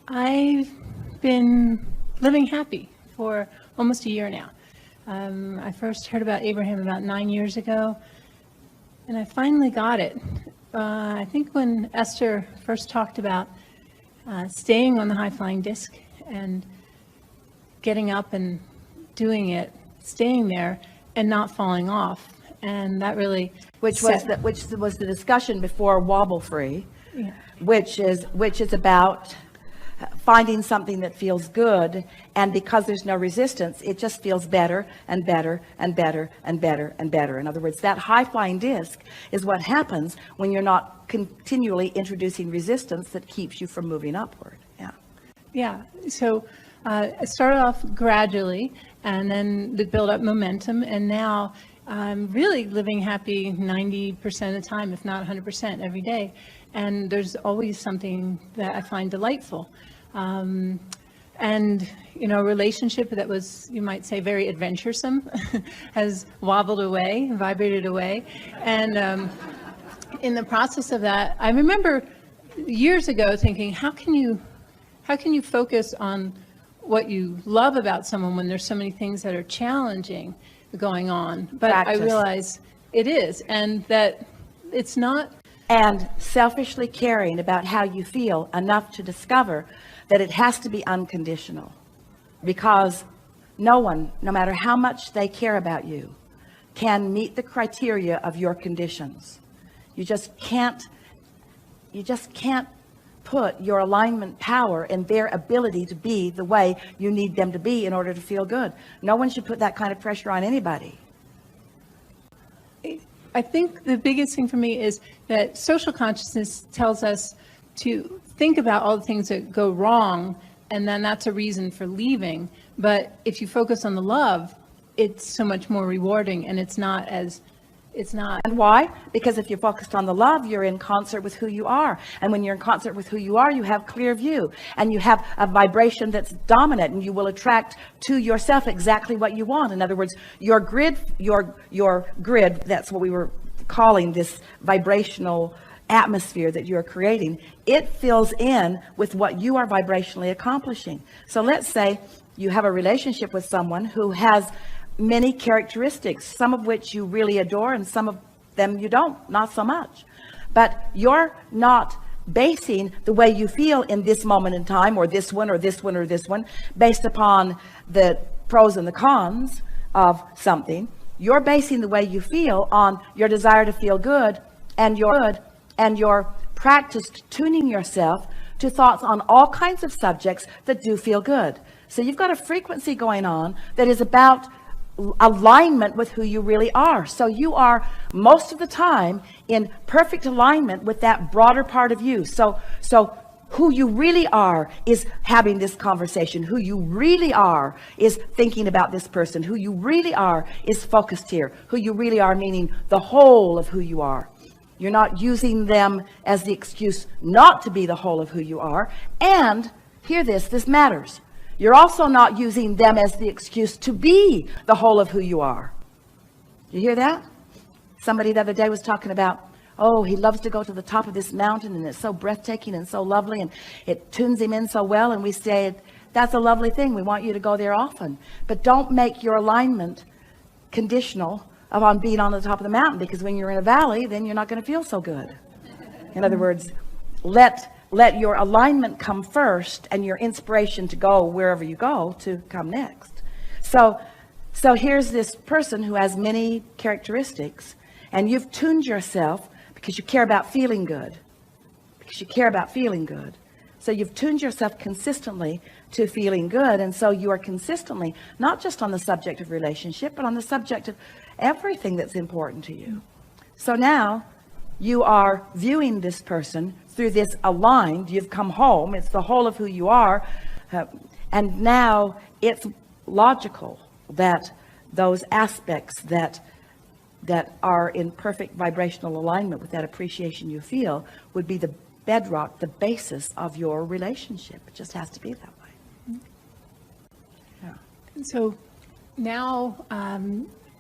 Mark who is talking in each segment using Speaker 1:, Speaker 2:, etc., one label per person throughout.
Speaker 1: I've been living happy for almost a year now. I first heard about Abraham about 9 years ago, and I finally got it. I think when Esther first talked about staying on the high-flying disc and getting up and doing it, staying there and not falling off, and that really
Speaker 2: which was the discussion before Wobble Free,
Speaker 1: yeah.
Speaker 2: which is about finding something that feels good, and because there's no resistance, it just feels better and better and better and better and better. In other words, that high-flying disc is what happens when you're not continually introducing resistance that keeps you from moving upward.
Speaker 1: Yeah. So I started off gradually, and then build up momentum, and now I'm really living happy 90% of the time, if not 100% every day. And there's always something that I find delightful. And, a relationship that was, you might say, very adventuresome has wobbled away, vibrated away. And in the process of that, I remember years ago thinking, how can you focus on what you love about someone when there's so many things that are challenging going on? But
Speaker 2: Practice.
Speaker 1: I realize it is, and that it's not.
Speaker 2: And selfishly caring about how you feel enough to discover that it has to be unconditional, because no one, no matter how much they care about you, can meet the criteria of your conditions. You just can't put your alignment power in their ability to be the way you need them to be in order to feel good. No one should put that kind of pressure on anybody.
Speaker 1: I think the biggest thing for me is that social consciousness tells us to think about all the things that go wrong, and then that's a reason for leaving. But if you focus on the love, it's so much more rewarding, and it's not.
Speaker 2: And why? Because if you're focused on the love, you're in concert with who you are. And when you're in concert with who you are, you have clear view, and you have a vibration that's dominant, and you will attract to yourself exactly what you want. In other words, your grid, that's what we were calling this vibrational atmosphere that you're creating. It fills in with what you are vibrationally accomplishing. So let's say you have a relationship with someone who has many characteristics, some of which you really adore and some of them you don't, not so much. But you're not basing the way you feel in this moment in time, or this one, or this one, or this one, based upon the pros and the cons of something. You're basing the way you feel on your desire to feel good, and your practiced tuning yourself to thoughts on all kinds of subjects that do feel good. So you've got a frequency going on that is about alignment with who you really are. So you are most of the time in perfect alignment with that broader part of you. So who you really are is having this conversation. Who you really are is thinking about this person. Who you really are is focused here. Who you really are, meaning the whole of who you are. You're not using them as the excuse not to be the whole of who you are. And hear this matters. You're also not using them as the excuse to be the whole of who you are. You hear that? Somebody the other day was talking about, oh, he loves to go to the top of this mountain, and it's so breathtaking and so lovely, and it tunes him in so well. And we say, that's a lovely thing. We want you to go there often. But don't make your alignment conditional upon being on the top of the mountain, because when you're in a valley, then you're not going to feel so good. In other words, let your alignment come first, and your inspiration to go wherever you go to come next. So here's this person who has many characteristics, and you've tuned yourself because you care about feeling good. So you've tuned yourself consistently to feeling good, and so you are consistently not just on the subject of relationship, but on the subject of everything that's important to you. So now you are viewing this person through this aligned, you've come home, it's the whole of who you are, and now it's logical that those aspects that are in perfect vibrational alignment with that appreciation you feel would be the bedrock, the basis of your relationship. It just has to be that way. Yeah.
Speaker 1: So now,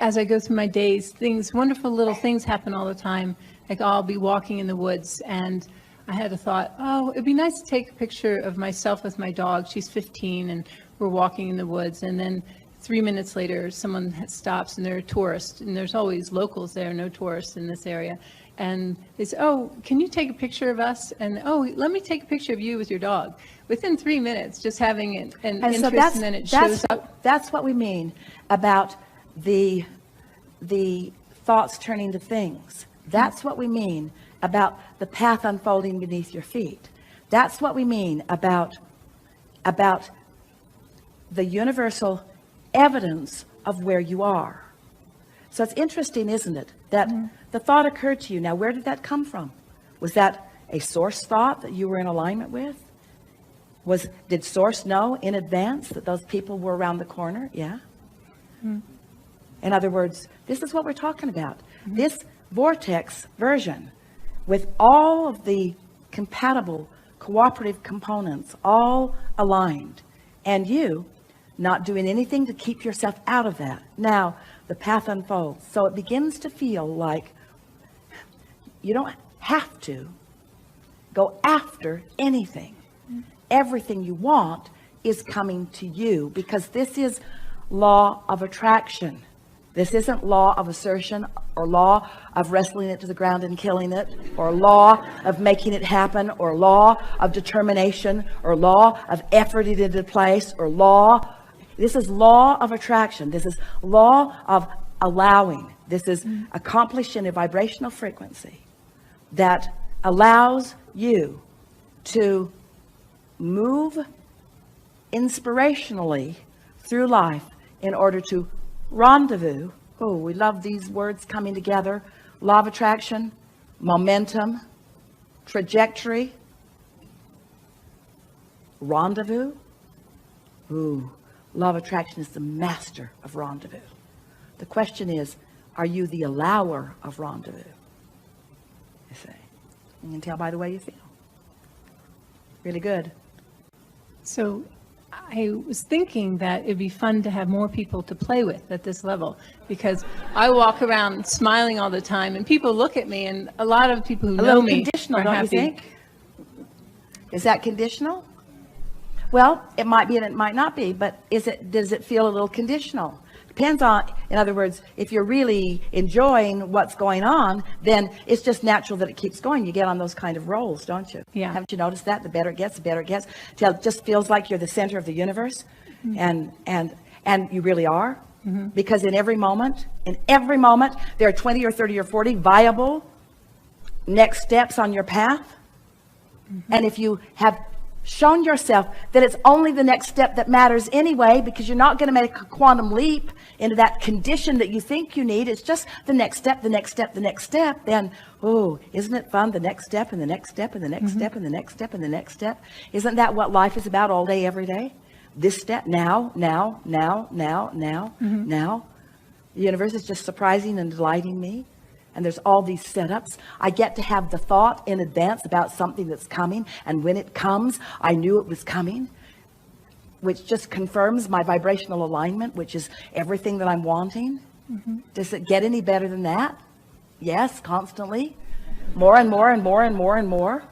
Speaker 1: as I go through my days, wonderful little things happen all the time. Like I'll be walking in the woods, and I had a thought, oh, it'd be nice to take a picture of myself with my dog. She's 15 and we're walking in the woods. And then 3 minutes later, someone stops and they're a tourist. And there's always locals there, no tourists in this area. And they say, oh, can you take a picture of us? And, oh, let me take a picture of you with your dog. Within 3 minutes, just having an interest, and then it shows up.
Speaker 2: That's what we mean about the thoughts turning to things. That's what we mean about the path unfolding beneath your feet. That's what we mean about the universal evidence of where you are. So it's interesting, isn't it, that the thought occurred to you. Now, where did that come from? Was that a source thought that you were in alignment with? Did source know in advance that those people were around the corner? Yeah. In other words, this is what we're talking about. This vortex version, with all of the compatible cooperative components all aligned, and you not doing anything to keep yourself out of that. Now the path unfolds. So it begins to feel like you don't have to go after anything. Everything you want is coming to you, because this is law of attraction. This isn't law of assertion or law of wrestling it to the ground and killing it, or law of making it happen, or law of determination, or law of efforting it into place, or law. This is law of attraction. This is law of allowing. This is accomplished in a vibrational frequency that allows you to move inspirationally through life in order to rendezvous. Oh, we love these words coming together. Law of attraction, momentum, trajectory, rendezvous. Ooh, law of attraction is the master of rendezvous. The question is, are you the allower of rendezvous? You see, you can tell by the way you feel. Really good.
Speaker 1: So I was thinking that it'd be fun to have more people to play with at this level, because I walk around smiling all the time and people look at me, and a lot of people who know me
Speaker 2: conditional,
Speaker 1: are
Speaker 2: don't
Speaker 1: happy.
Speaker 2: you think? Is that conditional? Well, it might be and it might not be, but does it feel a little conditional? Depends on, in other words, if you're really enjoying what's going on, then it's just natural that it keeps going. You get on those kind of rolls, don't you?
Speaker 1: Yeah.
Speaker 2: Haven't you noticed that? The better it gets, the better it gets. Till it just feels like you're the center of the universe, and you really are, because in every moment, there are 20 or 30 or 40 viable next steps on your path. And if you have shown yourself that it's only the next step that matters anyway, because you're not going to make a quantum leap into that condition that you think you need, it's just the next step, the next step, the next step, then, oh, isn't it fun? The next step and the next step and the next step and the next step and the next step. Isn't that what life is about all day, every day? This step, now. The universe is just surprising and delighting me. And there's all these setups. I get to have the thought in advance about something that's coming. And when it comes, I knew it was coming, which just confirms my vibrational alignment, which is everything that I'm wanting. Does it get any better than that? Yes, constantly. More and more and more and more and more.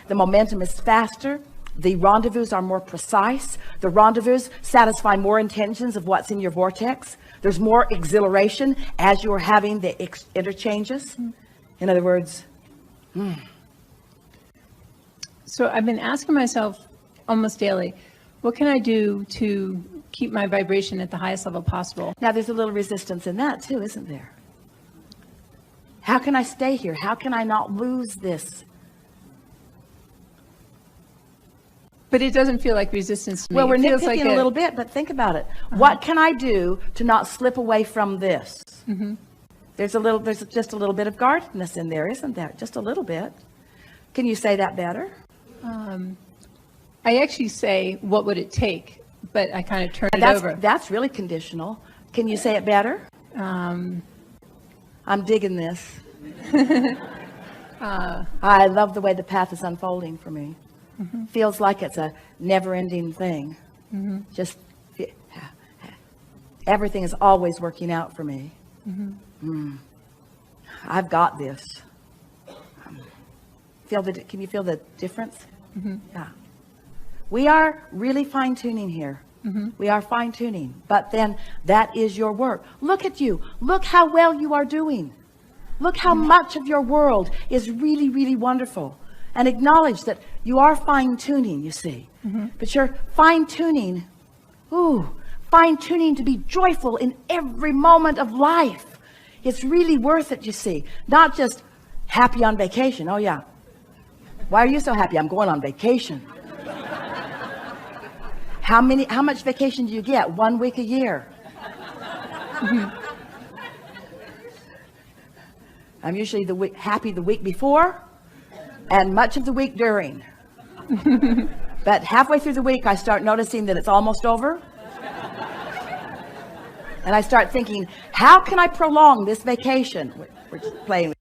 Speaker 2: The momentum is faster. The rendezvous are more precise. The rendezvous satisfy more intentions of what's in your vortex. There's more exhilaration as you're having the interchanges. In other words,
Speaker 1: So I've been asking myself almost daily, what can I do to keep my vibration at the highest level possible?
Speaker 2: now there's a little resistance in that too, isn't there? How can I stay here? How can I not lose this?
Speaker 1: But it doesn't feel like resistance to me.
Speaker 2: Well, we're
Speaker 1: It feels
Speaker 2: nitpicking
Speaker 1: like
Speaker 2: a little bit, but think about it. What can I do to not slip away from this? There's just a little bit of guardedness in there, isn't there? Just a little bit. Can you say that better?
Speaker 1: I actually say, what would it take? But I kind of turn
Speaker 2: And
Speaker 1: it over.
Speaker 2: that's really conditional. Can you say it better? I'm digging this. I love the way the path is unfolding for me. Feels like it's a never-ending thing. Just everything is always working out for me. I've got this. Can you feel the difference? Yeah. We are really fine-tuning here. We are fine-tuning, but then that is your work. Look at you. Look how well you are doing. Look how much of your world is really, really wonderful. And acknowledge that you are fine-tuning, you see. But you're fine-tuning, fine-tuning to be joyful in every moment of life. It's really worth it, you see. Not just happy on vacation. Oh, yeah. Why are you so happy? I'm going on vacation. How much vacation do you get? 1 week a year. I'm usually happy the week before and much of the week during. But halfway through the week, I start noticing that it's almost over. And I start thinking, how can I prolong this vacation? We're just playing with